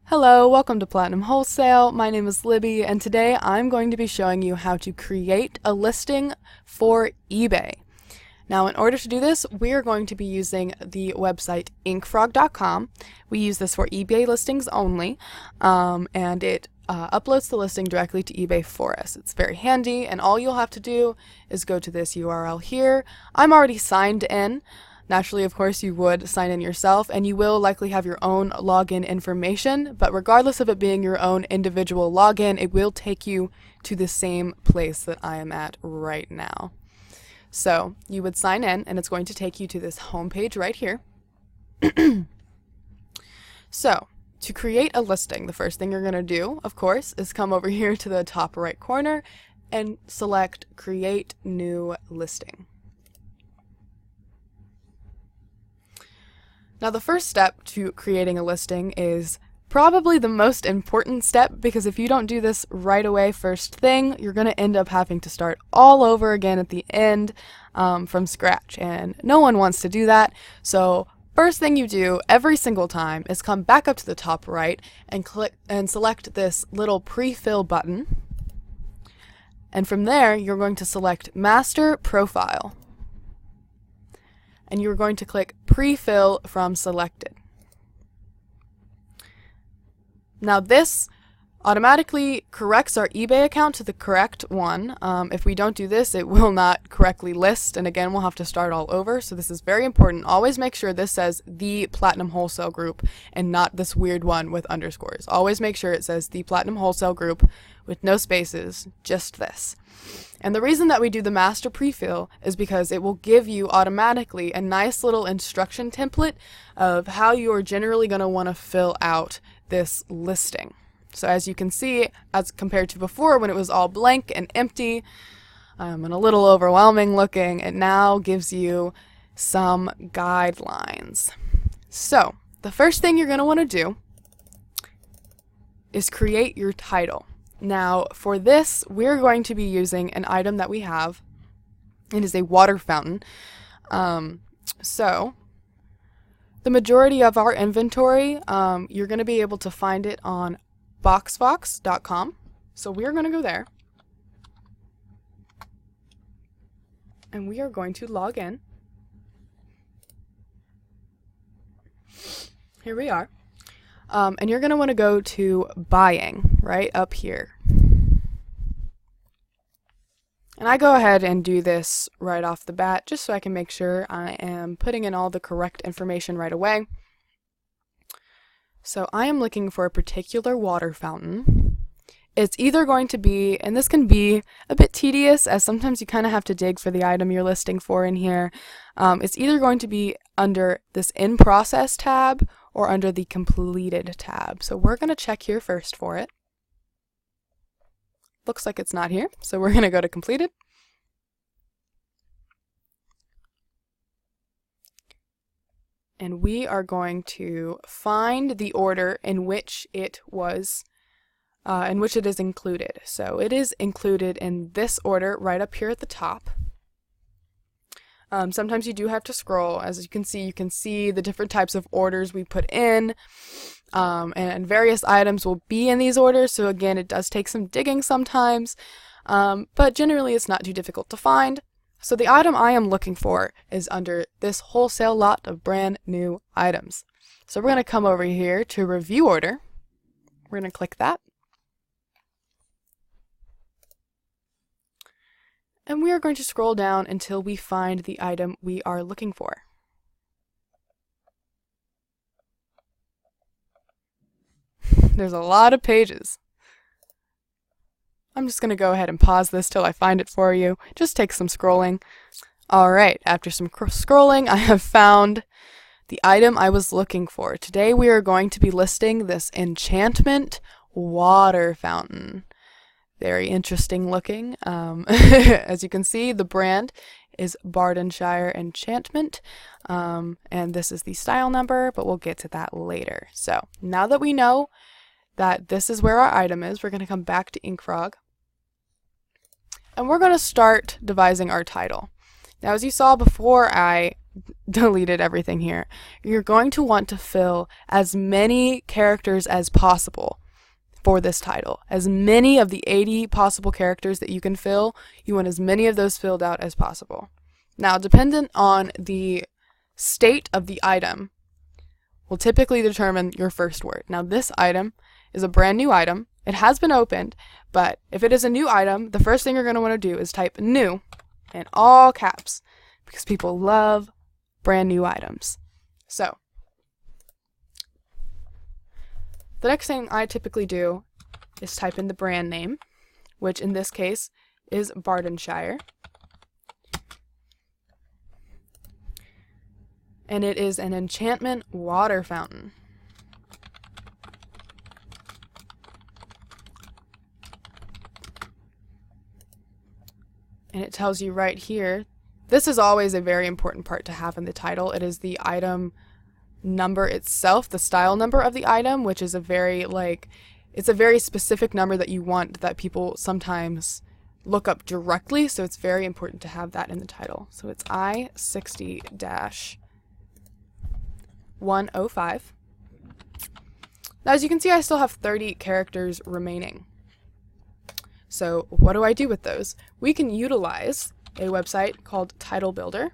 Hello, welcome to Platinum Wholesale. My name is Libby, and today I'm going to be showing you how to create a listing for eBay. Now, in order to do this, we are going to be using the website inkFrog.com. We use this for eBay listings only, and it uploads the listing directly to eBay for us. It's very handy, and all you'll have to do is go to this URL here. I'm already signed in. Naturally, of course, you would sign in yourself, and you will likely have your own login information, but regardless of it being your own individual login, it will take you to the same place that I am at right now. So you would sign in, and it's going to take you to this home page right here. So to create a listing, the first thing you're going to do, of course, is come over here to the top right corner and select Create New Listing. Now, the first step to creating a listing is probably the most important step, because if you don't do this right away first thing, you're going to end up having to start all over again at the end from scratch, and no one wants to do that. So first thing you do every single time is come back up to the top right and click and select this little pre-fill button, and from there you're going to select Master Profile. And you're going to click Pre-fill from Selected. Now this automatically corrects our eBay account to the correct one. If we don't do this, it will not correctly list, and again, we'll have to start all over. So this is very important. Always make sure this says the Platinum Wholesale Group and not this weird one with underscores. Always make sure it says the Platinum Wholesale Group with no spaces, just this. And the reason that we do the master pre-fill is because it will give you automatically a nice little instruction template of how you are generally going to want to fill out this listing. So as you can see, as compared to before when it was all blank and empty and a little overwhelming looking, it now gives you some guidelines. So the first thing you're going to want to do is create your title. Now, for this, we're going to be using an item that we have. It is a water fountain. So, the majority of our inventory, you're going to be able to find it on boxfox.com. So, we're going to go there. And we are going to log in. Here we are. And you're going to want to go to buying right up here. And I go ahead and do this right off the bat just so I can make sure I am putting in all the correct information right away. So I am looking for a particular water fountain. It's either going to be, and this can be a bit tedious as sometimes you kind of have to dig for the item you're listing for in here. It's either going to be under this In Process tab or under the Completed tab. So we're going to check here first for it. Looks like it's not here, so we're going to go to Completed. And we are going to find the order in which it was is included. So it is included in this order right up here at the top. Sometimes you do have to scroll. As you can see the different types of orders we put in, and various items will be in these orders. So again, it does take some digging sometimes, but generally it's not too difficult to find. So the item I am looking for is under this wholesale lot of brand new items. So we're going to come over here to Review Order. We're going to click that. And we are going to scroll down until we find the item we are looking for. There's a lot of pages. I'm just going to go ahead and pause this till I find it for you. Just take some scrolling. Alright, after some scrolling, I have found the item I was looking for. Today we are going to be listing this enchantment water fountain. Very interesting looking. As you can see, the brand is Bardenshire Enchantment, and this is the style number, but we'll get to that later. So now that we know that this is where our item is, we're going to come back to inkFrog, and we're going to start devising our title. Now, as you saw before, I deleted everything here. You're going to want to fill as many characters as possible for this title. As many of the 80 possible characters that you can fill, you want as many of those filled out as possible. Now, dependent on the state of the item, will typically determine your first word. Now, this item is a brand new item. It has been opened, but if it is a new item, the first thing you're going to want to do is type new in all caps, because people love brand new items. So, the next thing I typically do is type in the brand name, which in this case is Bardenshire. And it is an enchantment water fountain. And it tells you right here, this is always a very important part to have in the title. It is the item number itself, the style number of the item, which is a very, it's a very specific number that you want that people sometimes look up directly, so it's very important to have that in the title. So it's I60-105. Now, as you can see, I still have 30 characters remaining. So what do I do with those? We can utilize a website called Title Builder.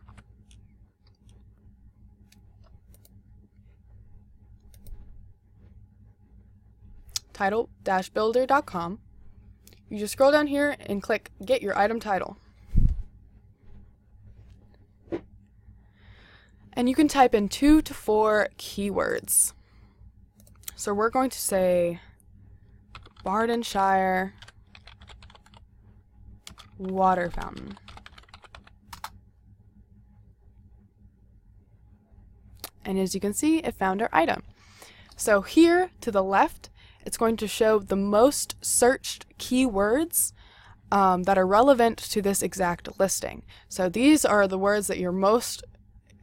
Title-builder.com. You just scroll down here and click Get Your Item Title. And you can type in 2 to 4 keywords. So we're going to say Bardenshire water fountain. And as you can see, it found our item. So here to the left, it's going to show the most searched keywords that are relevant to this exact listing. So these are the words that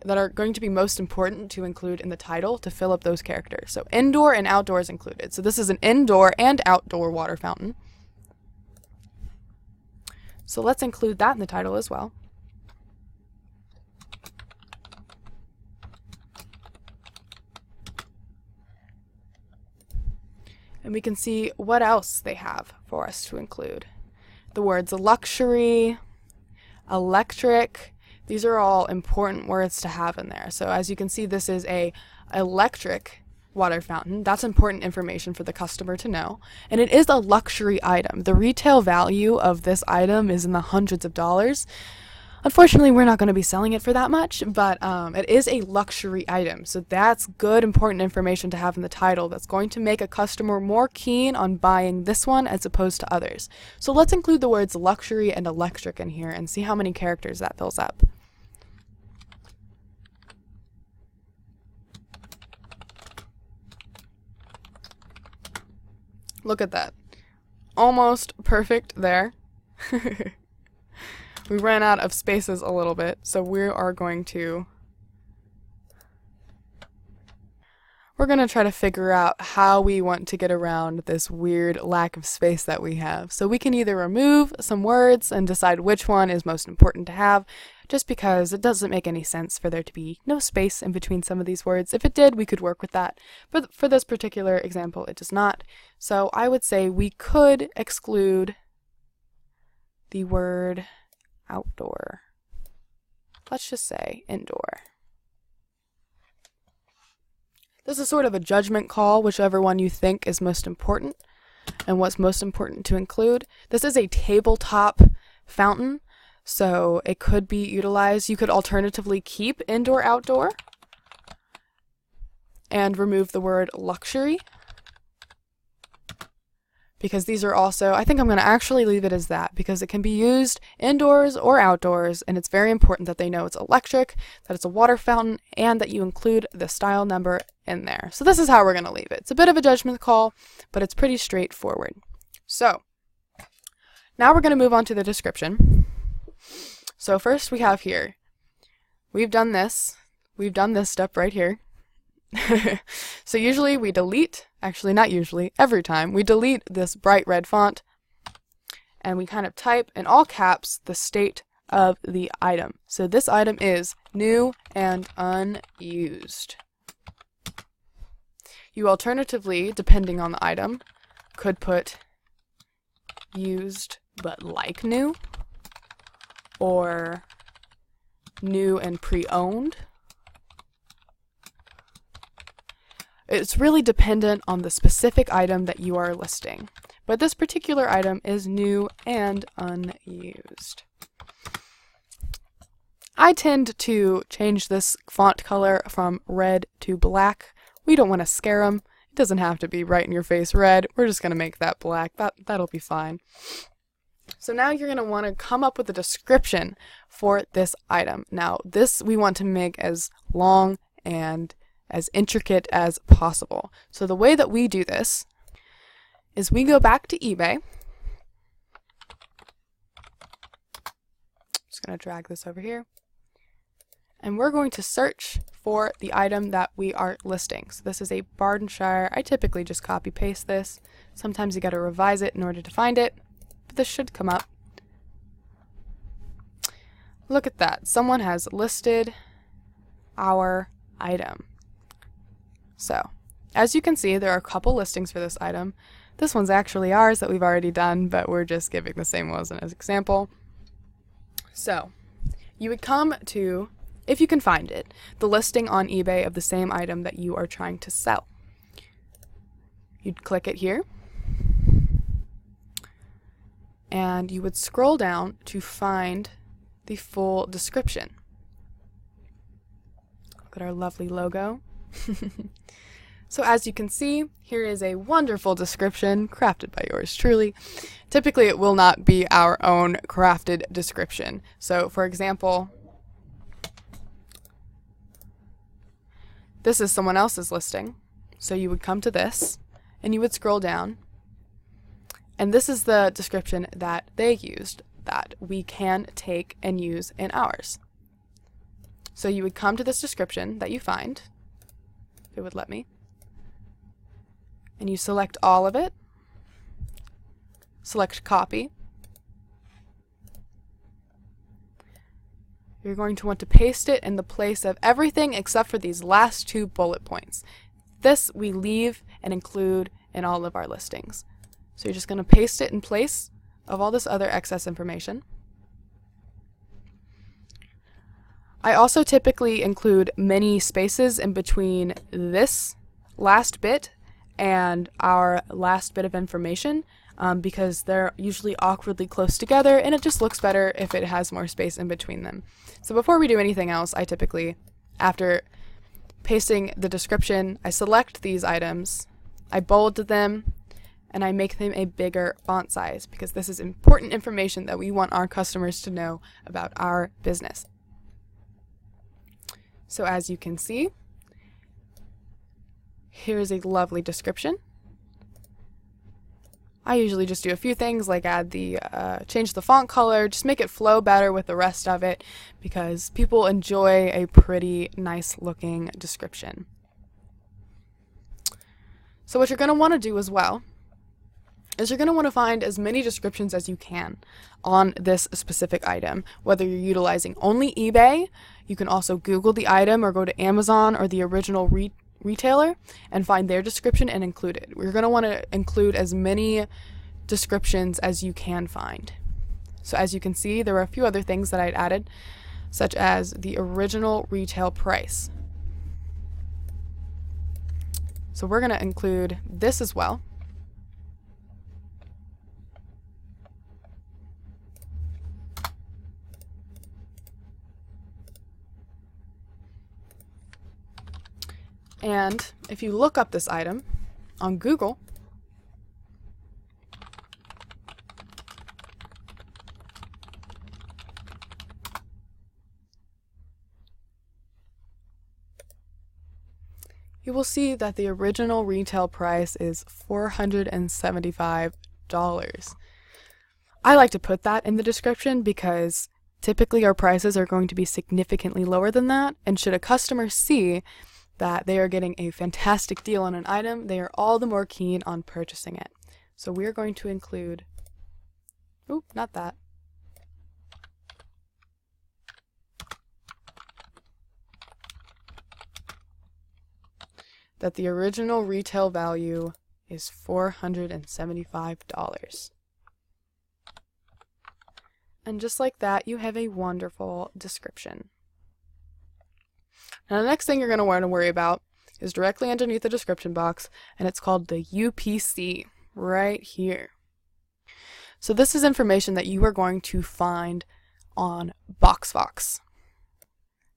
that are going to be most important to include in the title to fill up those characters. So indoor and outdoor is included. So this is an indoor and outdoor water fountain. So let's include that in the title as well. And we can see what else they have for us to include. The words luxury, electric, these are all important words to have in there. So as you can see, this is a electric water fountain. That's important information for the customer to know. And it is a luxury item. The retail value of this item is in the hundreds of dollars. Unfortunately, we're not going to be selling it for that much, but it is a luxury item. So that's good, important information to have in the title that's going to make a customer more keen on buying this one as opposed to others. So let's include the words luxury and electric in here and see how many characters that fills up. Look at that. Almost perfect there. We ran out of spaces a little bit, so we're going to try to figure out how we want to get around this weird lack of space that we have. So we can either remove some words and decide which one is most important to have, just because it doesn't make any sense for there to be no space in between some of these words. If it did, we could work with that. But for this particular example, it does not. So I would say we could exclude the word outdoor. Let's just say indoor. This is sort of a judgment call, whichever one you think is most important and what's most important to include. This is a tabletop fountain, so it could be utilized. You could alternatively keep indoor, outdoor, and remove the word luxury, because these are also, I think I'm going to actually leave it as that, because it can be used indoors or outdoors, and it's very important that they know it's electric, that it's a water fountain, and that you include the style number in there. So this is how we're going to leave it. It's a bit of a judgment call, but it's pretty straightforward. So now we're going to move on to the description. So first we have here, we've done this step right here. So usually we delete, actually not usually, every time, we delete this bright red font and we kind of type in all caps the state of the item. So this item is new and unused. You alternatively, depending on the item, could put used but like new, or new and pre-owned. It's really dependent on the specific item that you are listing, but this particular item is new and unused. I tend to change this font color from red to black. We don't want to scare them. It doesn't have to be right in your face red. We're just going to make that black. That'll be fine. So now you're going to want to come up with a description for this item. Now this we want to make as long and as intricate as possible. So the way that we do this is we go back to eBay. Just going to drag this over here. And we're going to search for the item that we are listing. So this is a Bardenshire. I typically just copy paste this. Sometimes you got to revise it in order to find it, but this should come up. Look at that. Someone has listed our item. So, as you can see, there are a couple listings for this item. This one's actually ours that we've already done, but we're just giving the same one as an example. So, you would come to, if you can find it, the listing on eBay of the same item that you are trying to sell. You'd click it here, and you would scroll down to find the full description. Look at our lovely logo. So as you can see, here is a wonderful description crafted by yours truly. Typically it will not be our own crafted description. So for example, this is someone else's listing. So you would come to this and you would scroll down, and this is the description that they used that we can take and use in ours. So you would come to this description that you find, if it would let me, and you select all of it, select copy. You're going to want to paste it in the place of everything except for these last two bullet points. This we leave and include in all of our listings. So you're just going to paste it in place of all this other excess information. I also typically include many spaces in between this last bit and our last bit of information because they're usually awkwardly close together, and it just looks better if it has more space in between them. So before we do anything else, I typically, after pasting the description, I select these items, I bold them, and I make them a bigger font size because this is important information that we want our customers to know about our business. So as you can see, here's a lovely description. I usually just do a few things like add the, change the font color, just make it flow better with the rest of it because people enjoy a pretty nice looking description. So what you're going to want to do as well is you're going to want to find as many descriptions as you can on this specific item. Whether you're utilizing only eBay, you can also Google the item or go to Amazon or the original retailer and find their description and include it. We're going to want to include as many descriptions as you can find. So as you can see, there were a few other things that I'd added, such as the original retail price. So we're going to include this as well. And if you look up this item on Google, you will see that the original retail price is $475. I like to put that in the description because typically our prices are going to be significantly lower than that, and should a customer see that they are getting a fantastic deal on an item, they are all the more keen on purchasing it. So we're going to include, not that. that the original retail value is $475. And just like that, you have a wonderful description. Now the next thing you're going to want to worry about is directly underneath the description box, and it's called the UPC right here. So this is information that you are going to find on BoxFox.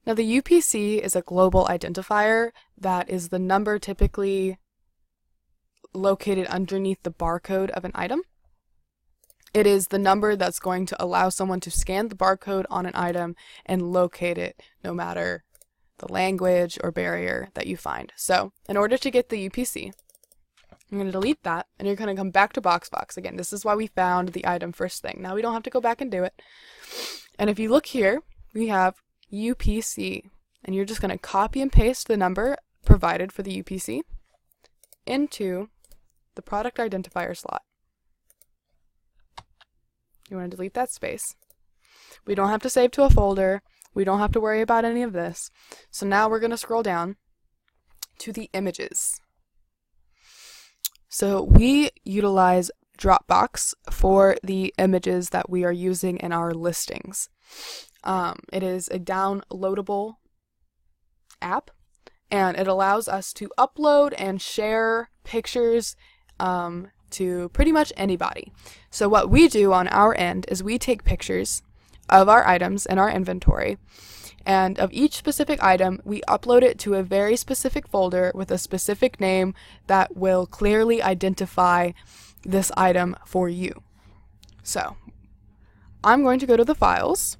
Now the UPC is a global identifier that is the number typically located underneath the barcode of an item. It is the number that's going to allow someone to scan the barcode on an item and locate it no matter the language or barrier that you find. So in order to get the UPC, I'm going to delete that, and you're going to come back to BoxFox. Again, this is why we found the item first thing. Now we don't have to go back and do it. And if you look here, we have UPC, and you're just going to copy and paste the number provided for the UPC into the product identifier slot. You want to delete that space. We don't have to save to a folder. We don't have to worry about any of this. So now we're going to scroll down to the images. So we utilize Dropbox for the images that we are using in our listings. It is a downloadable app, and it allows us to upload and share pictures to pretty much anybody. So what we do on our end is we take pictures of our items in our inventory, and of each specific item we upload it to a very specific folder with a specific name that will clearly identify this item for you. So I'm going to go to the files.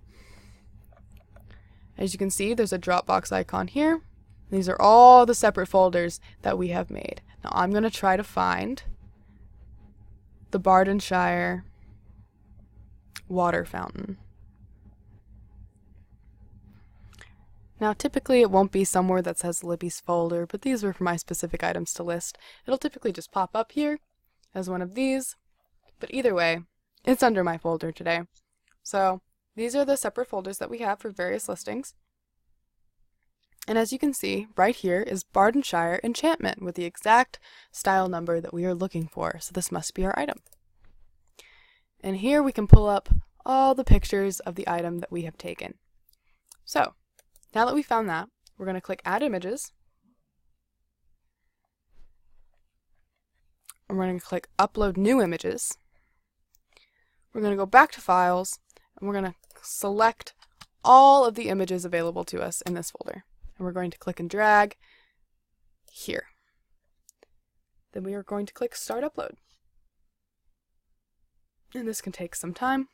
As you can see, there's a Dropbox icon here. These are all the separate folders that we have made. Now I'm going to try to find the Bardenshire water fountain. Now typically it won't be somewhere that says Libby's folder, but these were for my specific items to list. It'll typically just pop up here as one of these, but either way, it's under my folder today. So these are the separate folders that we have for various listings. And as you can see, right here is Bardenshire enchantment with the exact style number that we are looking for. So this must be our item. And here we can pull up all the pictures of the item that we have taken. So now that we found that, we're going to click Add Images. And we're going to click Upload New Images. We're going to go back to Files, and we're going to select all of the images available to us in this folder. And we're going to click and drag here. Then we are going to click Start Upload. And this can take some time.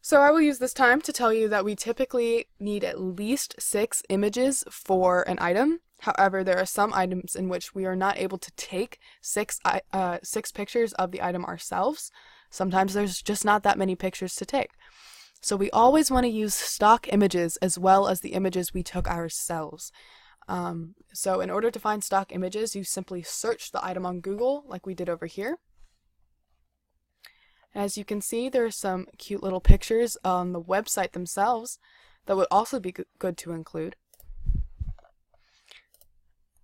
So I will use this time to tell you that we typically need at least 6 images for an item. However, there are some items in which we are not able to take 6 pictures of the item ourselves. Sometimes there's just not that many pictures to take. So we always want to use stock images as well as the images we took ourselves. So in order to find stock images, you simply search the item on Google like we did over here. As you can see, there are some cute little pictures on the website themselves that would also be good to include.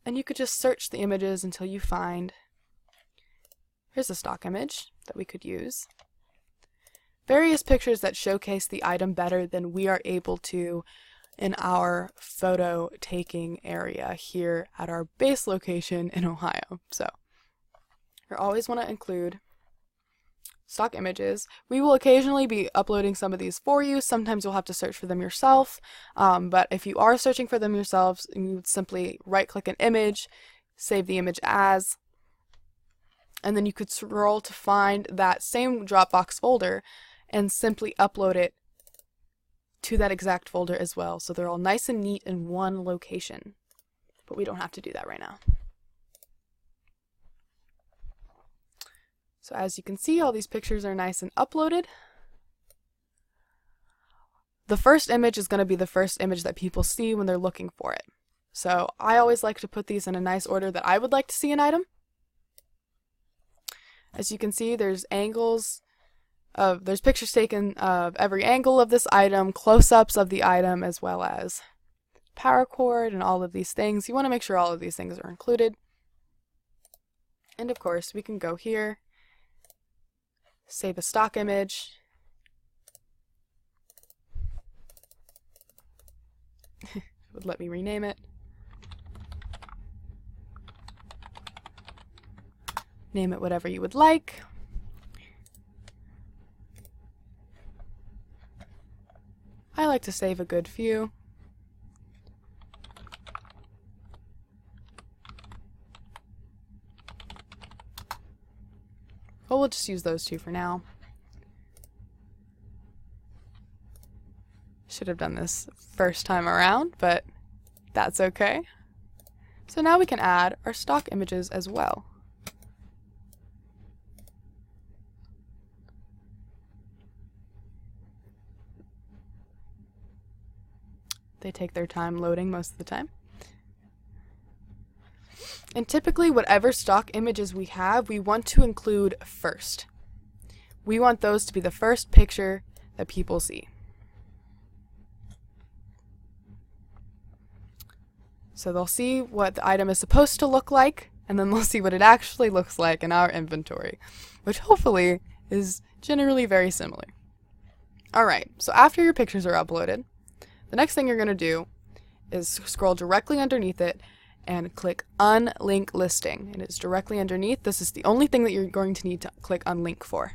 And you could just search the images until you find, here's a stock image that we could use. Various pictures that showcase the item better than we are able to in our photo taking area here at our base location in Ohio. So you always want to include stock images. We will occasionally be uploading some of these for you. Sometimes you'll have to search for them yourself. But if you are searching for them yourselves, you would simply right-click an image, save the image as, and then you could scroll to find that same Dropbox folder and simply upload it to that exact folder as well. So they're all nice and neat in one location. But we don't have to do that right now. So as you can see, all these pictures are nice and uploaded. The first image is going to be the first image that people see when they're looking for it. So I always like to put these in a nice order that I would like to see an item. As you can see, there's pictures taken of every angle of this item, close-ups of the item, as well as paracord and all of these things. You want to make sure all of these things are included. And of course, we can go here, save a stock image. It would let me rename it. Name it whatever you would like. I like to save a good few. Well, we'll just use those two for now. Should have done this first time around, but that's okay. So now we can add our stock images as well. They take their time loading most of the time. And typically, whatever stock images we have, we want to include first. We want those to be the first picture that people see. So they'll see what the item is supposed to look like, and then they'll see what it actually looks like in our inventory, which hopefully is generally very similar. Alright, so after your pictures are uploaded, the next thing you're going to do is scroll directly underneath it and click Unlink Listing. And it's directly underneath. This is the only thing that you're going to need to click Unlink for.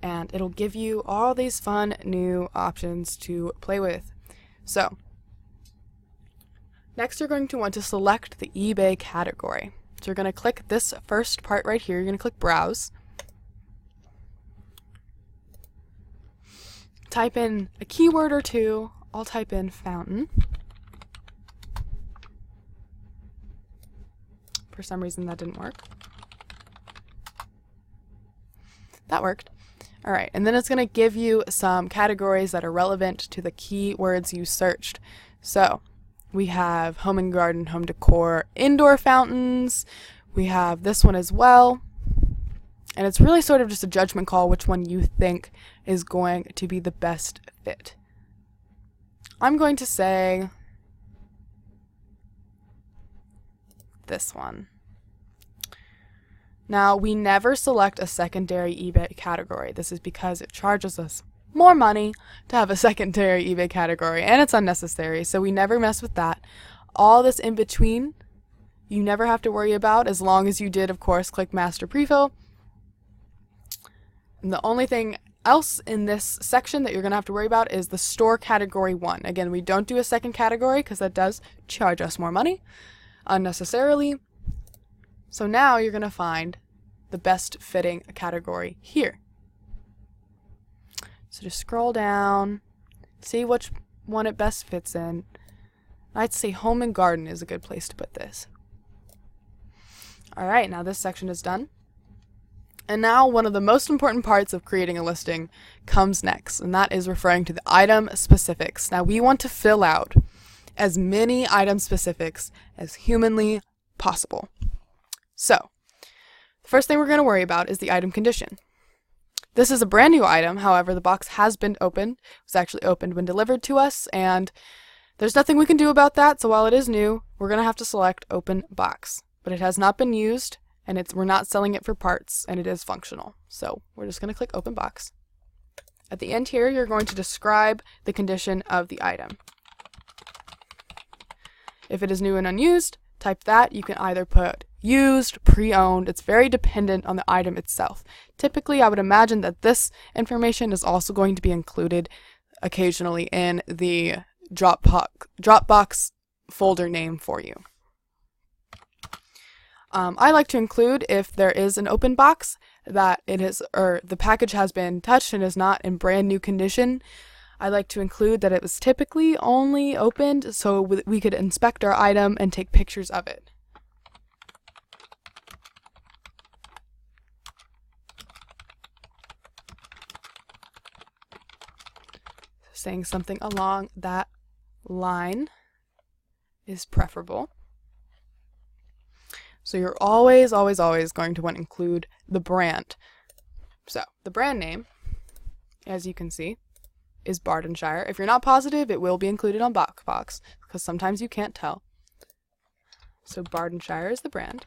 And it'll give you all these fun new options to play with. So, next you're going to want to select the eBay category. So you're going to click this first part right here. You're going to click Browse. Type in a keyword or two. I'll type in fountain. For some reason that didn't work. That worked. Alright, and then it's going to give you some categories that are relevant to the keywords you searched. So, we have home and garden, home decor, indoor fountains. We have this one as well. And it's really sort of just a judgment call which one you think is going to be the best fit. I'm going to say this one. Now, we never select a secondary eBay category. This is because it charges us more money to have a secondary eBay category, and it's unnecessary, so we never mess with that. All this in between, you never have to worry about, as long as you did, of course, click Master Prefill. And the only thing else in this section that you're going to have to worry about is the store category 1. Again, we don't do a second category because that does charge us more money unnecessarily. So now you're going to find the best fitting category here. So just scroll down, see which one it best fits in. I'd say home and garden is a good place to put this. Alright, now this section is done. And now one of the most important parts of creating a listing comes next, and that is referring to the item specifics. Now we want to fill out as many item specifics as humanly possible. So, the first thing we're going to worry about is the item condition. This is a brand new item, however, the box has been opened. It was actually opened when delivered to us, and there's nothing we can do about that, so while it is new, we're going to have to select Open Box. But it has not been used, and we're not selling it for parts, and it is functional. So we're just going to click Open Box. At the end here, you're going to describe the condition of the item. If it is new and unused, type that. You can either put used, pre-owned. It's very dependent on the item itself. Typically, I would imagine that this information is also going to be included occasionally in the Dropbox folder name for you. I like to include, if there is an open box, that it is, or the package has been touched and is not in brand new condition. I like to include that it was typically only opened so we could inspect our item and take pictures of it. Saying something along that line is preferable. So you're always going to want to include the brand. So the brand name, as you can see, is Bardenshire. If you're not positive, it will be included on BoxBox, because sometimes you can't tell. So Bardenshire is the brand.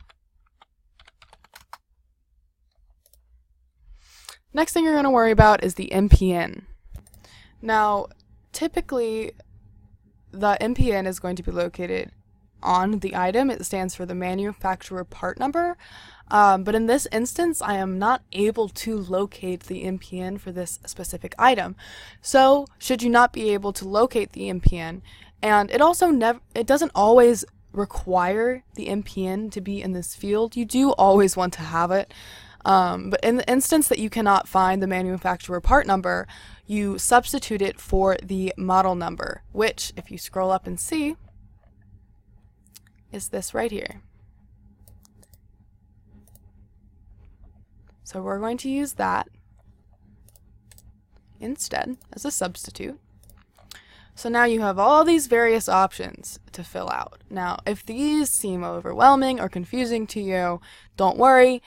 Next thing you're going to worry about is the MPN. Now, typically, the MPN is going to be located on the item. It stands for the manufacturer part number. But in this instance, I am not able to locate the MPN for this specific item. So, should you not be able to locate the MPN, and it also it doesn't always require the MPN to be in this field. You do always want to have it. But in the instance that you cannot find the manufacturer part number, you substitute it for the model number, which, if you scroll up and see, is this right here. So we're going to use that instead as a substitute. So now you have all these various options to fill out. Now, if these seem overwhelming or confusing to you, don't worry,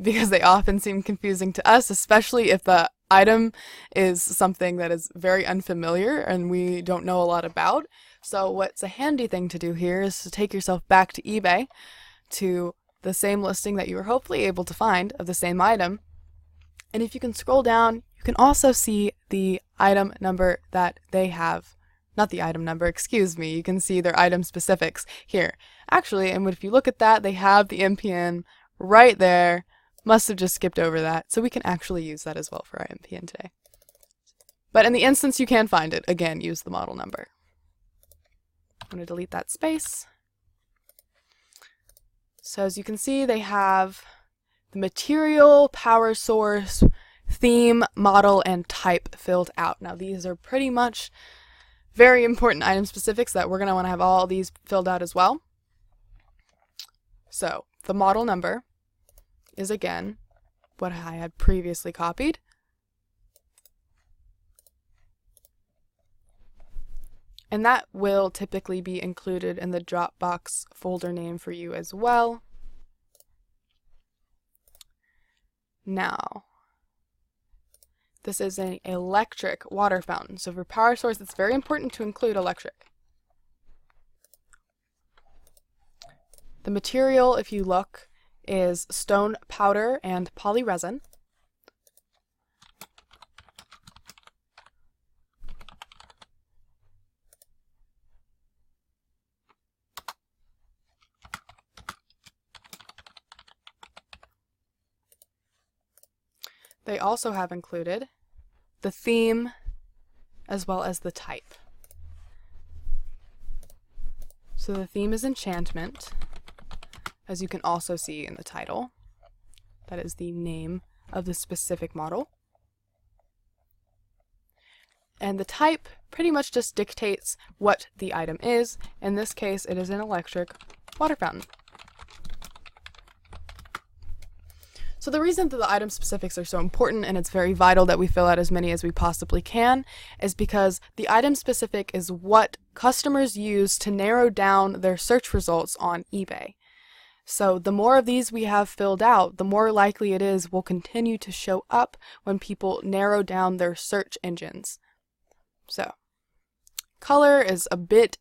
because they often seem confusing to us, especially if the item is something that is very unfamiliar and we don't know a lot about. So what's a handy thing to do here is to take yourself back to eBay, to the same listing that you were hopefully able to find of the same item. And if you can scroll down, you can also see the item number that they have. Not the item number, excuse me. You can see their item specifics here. Actually, and if you look at that, they have the MPN right there. Must have just skipped over that. So we can actually use that as well for our MPN today. But in the instance you can find it, again, use the model number. I'm going to delete that space. So as you can see, they have the material, power source, theme, model, and type filled out. Now these are pretty much very important item specifics that we're going to want to have all these filled out as well. So the model number is again what I had previously copied. And that will typically be included in the Dropbox folder name for you as well. Now, this is an electric water fountain. So for power source, it's very important to include electric. The material, if you look, is stone powder and polyresin. They also have included the theme as well as the type. So the theme is enchantment, as you can also see in the title. That is the name of the specific model. And the type pretty much just dictates what the item is. In this case, it is an electric water fountain. So the reason that the item specifics are so important, and it's very vital that we fill out as many as we possibly can, is because the item specific is what customers use to narrow down their search results on eBay. So the more of these we have filled out, the more likely it is will continue to show up when people narrow down their search engines. So color is a bit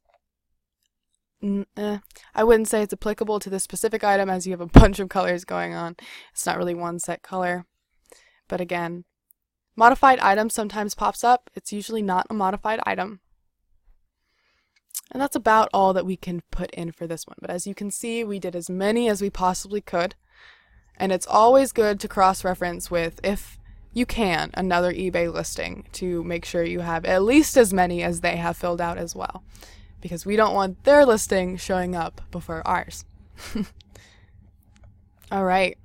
I wouldn't say it's applicable to this specific item, as you have a bunch of colors going on. It's not really one set color. But again, modified item sometimes pops up. It's usually not a modified item. And that's about all that we can put in for this one. But as you can see, we did as many as we possibly could. And it's always good to cross-reference with, if you can, another eBay listing to make sure you have at least as many as they have filled out as well, because we don't want their listing showing up before ours. All right,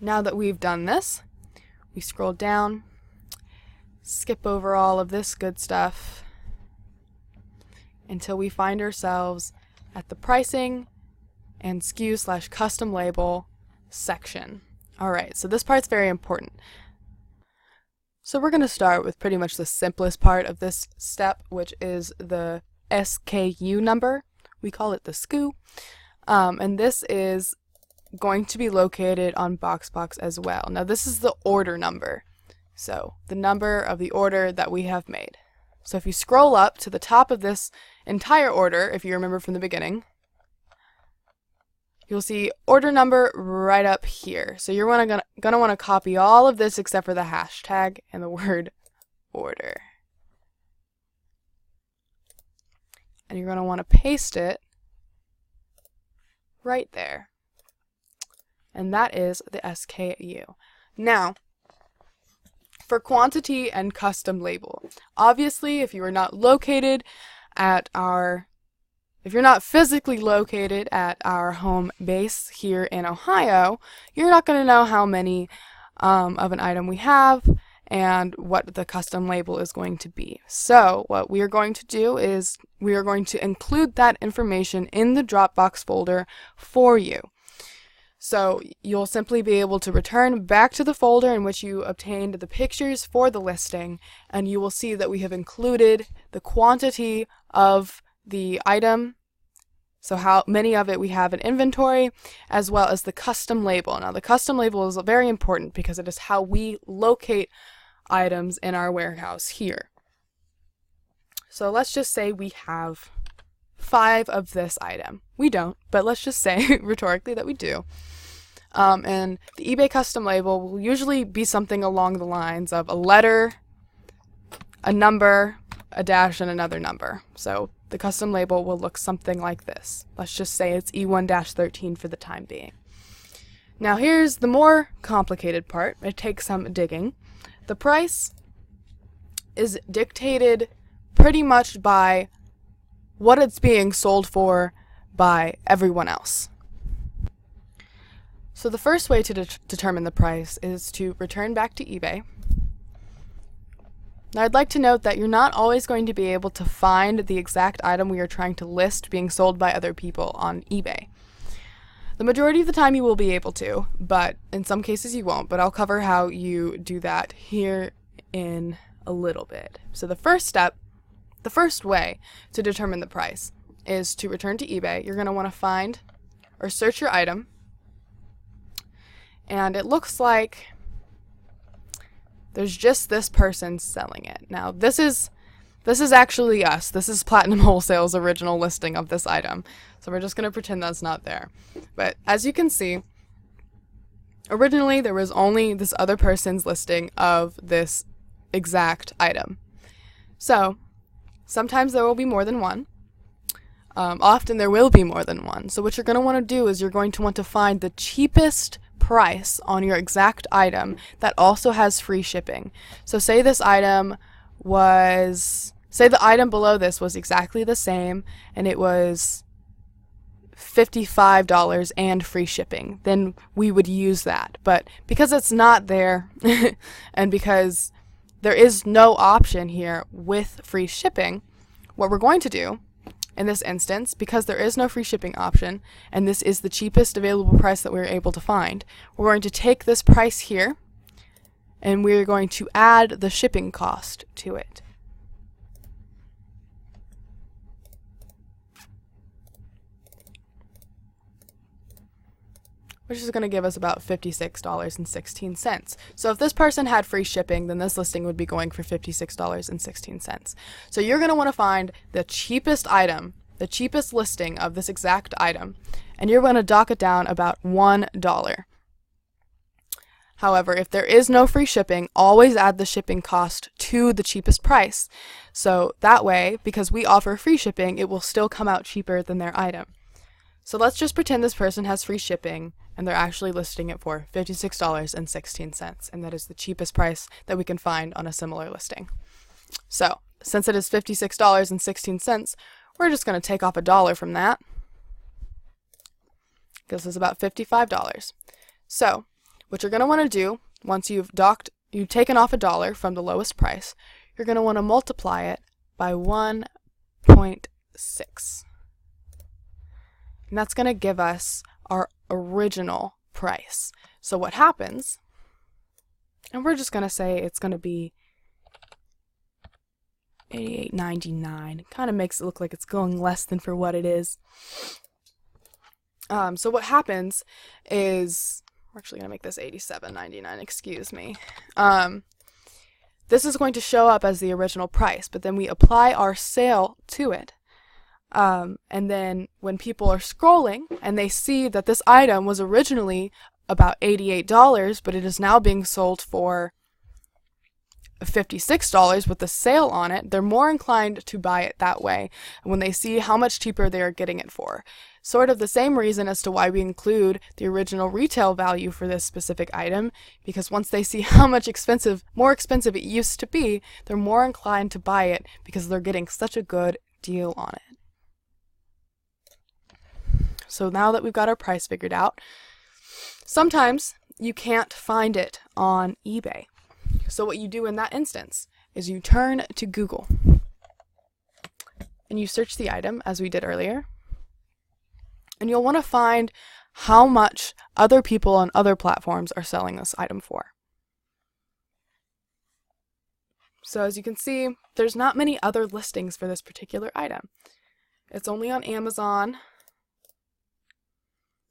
now that we've done this, we scroll down, skip over all of this good stuff until we find ourselves at the pricing and SKU/custom label section. All right, so this part's very important. So we're going to start with pretty much the simplest part of this step, which is the SKU number. We call it the SKU, and this is going to be located on BoxBox as well. Now this is the order number, So the number of the order that we have made. So if you scroll up to the top of this entire order, if you remember from the beginning, you'll see order number right up here. So you're gonna want to copy all of this except for the hashtag and the word order. And you're going to want to paste it right there. And that is the SKU. Now, for quantity and custom label, obviously if you are not located at if you're not physically located at our home base here in Ohio, you're not going to know how many of an item we have and what the custom label is going to be. So what we are going to do is we are going to include that information in the Dropbox folder for you. So you'll simply be able to return back to the folder in which you obtained the pictures for the listing, and you will see that we have included the quantity of the item, so how many of it we have in inventory, as well as the custom label. Now the custom label is very important because it is how we locate items in our warehouse here. So let's just say we have 5 of this item. We don't, but let's just say rhetorically that we do. And the eBay custom label will usually be something along the lines of a letter, a number, a dash, and another number. So the custom label will look something like this. Let's just say it's E1-13 for the time being. Now here's the more complicated part. It takes some digging. The price is dictated pretty much by what it's being sold for by everyone else. So the first way to determine the price is to return back to eBay. Now I'd like to note that you're not always going to be able to find the exact item we are trying to list being sold by other people on eBay. The majority of the time you will be able to, but in some cases you won't, but I'll cover how you do that here in a little bit. So the first way to determine the price is to return to eBay. You're going to want to find or search your item, and it looks like there's just this person selling it. Now this is actually us. This is Platinum Wholesale's original listing of this item. So we're just going to pretend that's not there. But as you can see, originally there was only this other person's listing of this exact item. So sometimes there will be more than one. Often there will be more than one. So what you're going to want to do is you're going to want to find the cheapest price on your exact item that also has free shipping. So say the item below this was exactly the same and it was $55 and free shipping, then we would use that. But because it's not there and because there is no option here with free shipping, what we're going to do in this instance, because there is no free shipping option and this is the cheapest available price that we're able to find, we're going to take this price here and we're going to add the shipping cost to it. Which is going to give us about $56.16. So if this person had free shipping, then this listing would be going for $56.16. So you're going to want to find the cheapest item, the cheapest listing of this exact item, and you're going to dock it down about $1. However, if there is no free shipping, always add the shipping cost to the cheapest price. So that way, because we offer free shipping, it will still come out cheaper than their item. So let's just pretend this person has free shipping and they're actually listing it for $56.16, and that is the cheapest price that we can find on a similar listing. So since it is $56.16, we're just going to take off $1 from that. Gives us about $55. So what you're going to want to do once you've taken off $1 from the lowest price, you're going to want to multiply it by 1.6. And that's going to give us our original price. So what happens, and we're just going to say it's going to be $88.99. Kind of makes it look like it's going less than for what it is. So what happens is, we're actually going to make this $87.99, excuse me. this is going to show up as the original price, but then we apply our sale to it. And then when people are scrolling and they see that this item was originally about $88, but it is now being sold for $56 with the sale on it, they're more inclined to buy it that way when they see how much cheaper they are getting it for. Sort of the same reason as to why we include the original retail value for this specific item, because once they see how much more expensive it used to be, they're more inclined to buy it because they're getting such a good deal on it. So now that we've got our price figured out, sometimes you can't find it on eBay. So what you do in that instance is you turn to Google and you search the item as we did earlier, and you'll want to find how much other people on other platforms are selling this item for. So as you can see, there's not many other listings for this particular item. It's only on Amazon,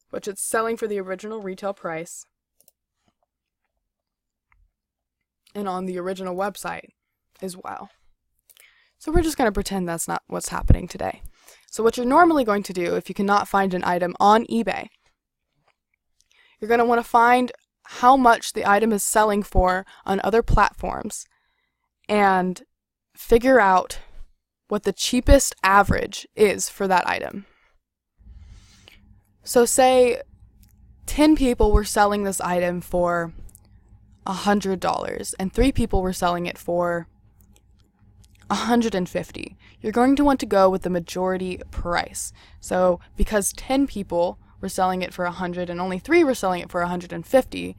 which it's selling for the original retail price, and on the original website as well. So we're just going to pretend that's not what's happening today. So what you're normally going to do if you cannot find an item on eBay, you're going to want to find how much the item is selling for on other platforms and figure out what the cheapest average is for that item. So say 10 people were selling this item for $100 and 3 people were selling it for $150. You're going to want to go with the majority price. So because 10 people were selling it for $100 and only 3 were selling it for $150,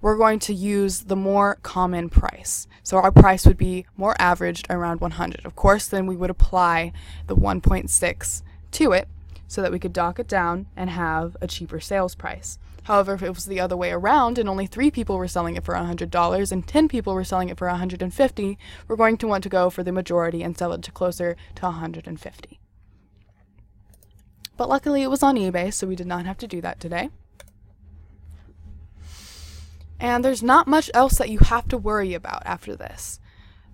we're going to use the more common price. So our price would be more averaged around $100. Of course, then we would apply the 1.6 to it so that we could dock it down and have a cheaper sales price. However, if it was the other way around and only 3 people were selling it for $100 and 10 people were selling it for $150, we're going to want to go for the majority and sell it to closer to $150. But luckily it was on eBay, so we did not have to do that today. And there's not much else that you have to worry about after this.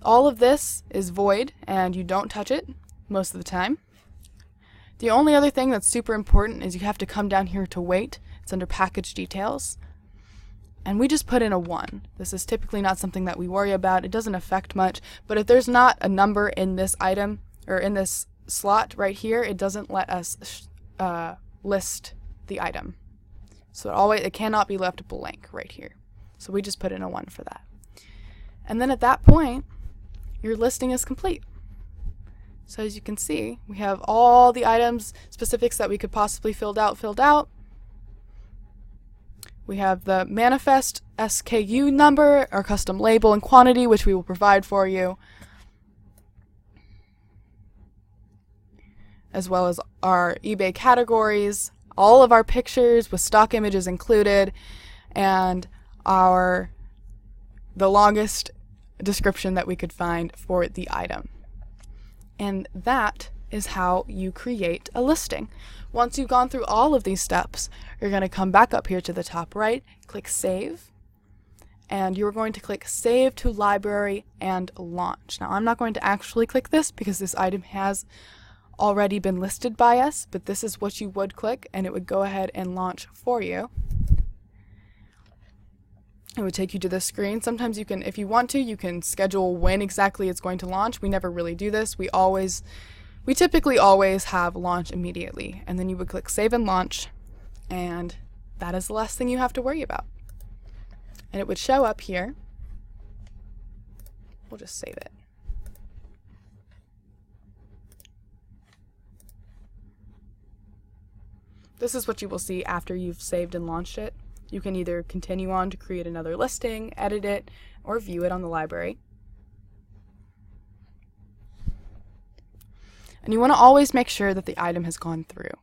All of this is void and you don't touch it most of the time. The only other thing that's super important is you have to come down here to weight. It's under package details. And we just put in a 1. This is typically not something that we worry about. It doesn't affect much, but if there's not a number in this item or in this slot right here, it doesn't let us list the item. So it cannot be left blank right here. So we just put in a 1 for that. And then at that point, your listing is complete. So as you can see, we have all the items, specifics that we could possibly filled out. We have the manifest SKU number, our custom label and quantity, which we will provide for you, as well as our eBay categories, all of our pictures with stock images included, and the longest description that we could find for the item. And that is how you create a listing. Once you've gone through all of these steps, you're going to come back up here to the top right, click Save, and you're going to click Save to Library and Launch. Now, I'm not going to actually click this because this item has already been listed by us, but this is what you would click, and it would go ahead and launch for you. It would take you to this screen. Sometimes you can, if you want to, you can schedule when exactly it's going to launch. We never really do this. We typically always have launch immediately. And then you would click Save and Launch, and that is the last thing you have to worry about. And it would show up here. We'll just save it. This is what you will see after you've saved and launched it. You can either continue on to create another listing, edit it, or view it on the library. And you want to always make sure that the item has gone through.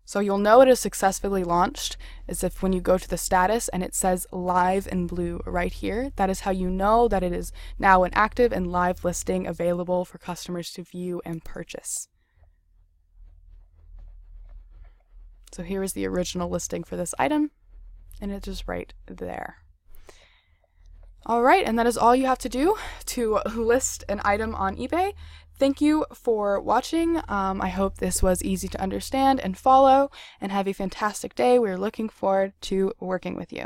So you'll know it is successfully launched is if when you go to the status and it says live in blue right here, that is how you know that it is now an active and live listing available for customers to view and purchase. So here is the original listing for this item, and it's just right there. Alright, and that is all you have to do to list an item on eBay. Thank you for watching. I hope this was easy to understand and follow, and have a fantastic day. We're looking forward to working with you.